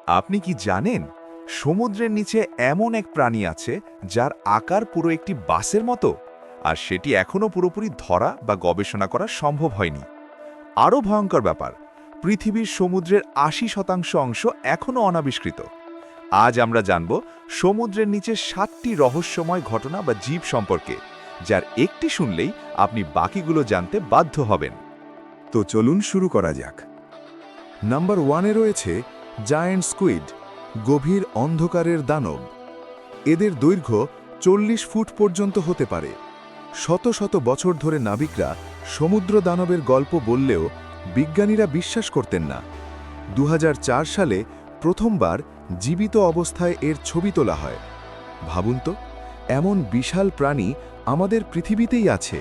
আপনি কি জানেন সমুদ্রের নিচে এমন এক প্রাণী আছে যার আকার পুরো একটি বাসের মতো, আর সেটি এখনও পুরোপুরি ধরা বা গবেষণা করা সম্ভব হয়নি। আরও ভয়ঙ্কর ব্যাপার, পৃথিবীর সমুদ্রের ৮০% অংশ এখনও অনাবিষ্কৃত। আজ আমরা জানব সমুদ্রের নিচে ৭টি রহস্যময় ঘটনা বা জীব সম্পর্কে, যার একটি শুনলেই আপনি বাকিগুলো জানতে বাধ্য হবেন। তো চলুন শুরু করা যাক। নাম্বার 1-এ রয়েছে জায়ান্ট স্কুইড, গভীর অন্ধকারের দানব। এদের দৈর্ঘ্য ৪০ ফুট পর্যন্ত হতে পারে। শত শত বছর ধরে নাবিকরা সমুদ্র দানবের গল্প বললেও বিজ্ঞানীরা বিশ্বাস করতেন না। ২০০৪ সালে প্রথমবার জীবিত অবস্থায় এর ছবি তোলা হয়। ভাবুন তো, এমন বিশাল প্রাণী আমাদের পৃথিবীতেই আছে,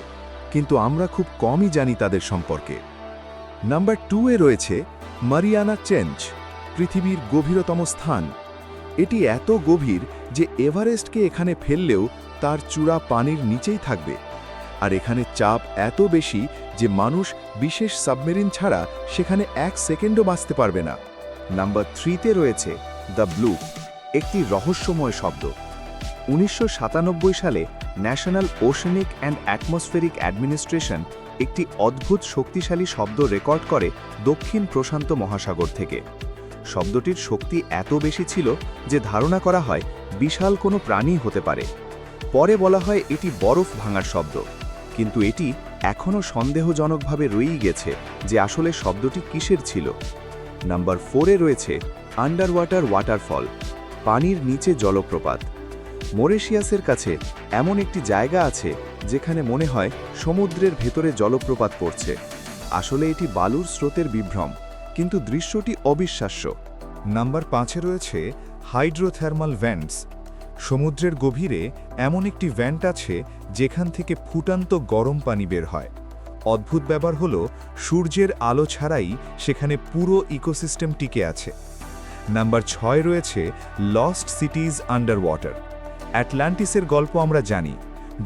কিন্তু আমরা খুব কমই জানি তাদের সম্পর্কে। নাম্বার 2-এ রয়েছে মারিয়ানা ট্রেঞ্চ, পৃথিবীর গভীরতম স্থান। এটি এত গভীর যে এভারেস্টকে এখানে ফেললেও তার চূড়া পানির নিচেই থাকবে। আর এখানে চাপ এত বেশি যে মানুষ বিশেষ সাবমেরিন ছাড়া সেখানে 1 সেকেন্ডও বাঁচতে পারবে না। নাম্বার 3-তে রয়েছে দ্য ব্লু, একটি রহস্যময় শব্দ। ১৯৯৭ সালে national oceanic and atmospheric administration একটি অদ্ভুত শক্তিশালী শব্দ রেকর্ড করে দক্ষিণ প্রশান্ত মহাসাগর থেকে। শব্দটির শক্তি এত বেশি ছিল যে ধারণা করা হয় বিশাল কোনো প্রাণী হতে পারে। পরে বলা হয় এটি বরফ ভাঙার শব্দ, কিন্তু এটি এখনও সন্দেহজনকভাবে রয়েই গেছে যে আসলে শব্দটি কিসের ছিল। নাম্বার 4-এ রয়েছে আন্ডারওয়াটার ওয়াটারফল, পানির নিচে জলপ্রপাত। মরিশিয়াসের কাছে এমন একটি জায়গা আছে যেখানে মনে হয় সমুদ্রের ভেতরে জলপ্রপাত পড়ছে। আসলে এটি বালুর স্রোতের বিভ্রম, কিন্তু দৃশ্যটি অবিশ্বাস্য। নাম্বার 5-এ রয়েছে হাইড্রোথার্মাল ভেন্টস। সমুদ্রের গভীরে এমন একটি ভেন্ট আছে যেখান থেকে ফুটান্ত গরম পানি বের হয়। অদ্ভুত ব্যাপার হল সূর্যের আলো ছাড়াই সেখানে পুরো ইকোসিস্টেম টিকে আছে। নাম্বার 6 রয়েছে লস্ট সিটিজ আন্ডার ওয়াটার। অ্যাটলান্টিসের গল্প আমরা জানি,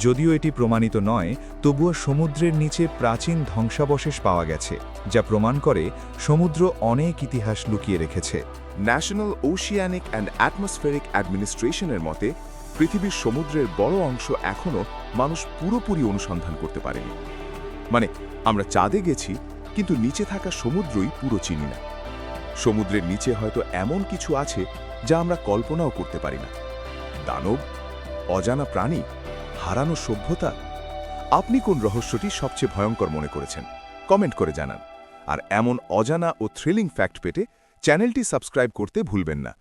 যদিও এটি প্রমাণিত নয়, তবুও সমুদ্রের নিচে প্রাচীন ধ্বংসাবশেষ পাওয়া গেছে, যা প্রমাণ করে সমুদ্র অনেক ইতিহাস লুকিয়ে রেখেছে। ন্যাশনাল ওশিয়ানিক অ্যান্ড অ্যাটমসফেরিক অ্যাডমিনিস্ট্রেশনের মতে পৃথিবীর সমুদ্রের বড় অংশ এখনও মানুষ পুরোপুরি অনুসন্ধান করতে পারেনি। মানে, আমরা চাঁদে গেছি, কিন্তু নিচে থাকা সমুদ্রই পুরো চিনি না। সমুদ্রের নিচে হয়তো এমন কিছু আছে যা আমরা কল্পনাও করতে পারি না। দানব, অজানা প্রাণী, হারানো সভ্যতা। আপনি কোন রহস্যটি সবচেয়ে ভয়ঙ্কর মনে করেছেন? কমেন্ট করে জানান। আর এমন অজানা ও থ্রিলিং ফ্যাক্ট পেতে চ্যানেলটি সাবস্ক্রাইব করতে ভুলবেন না।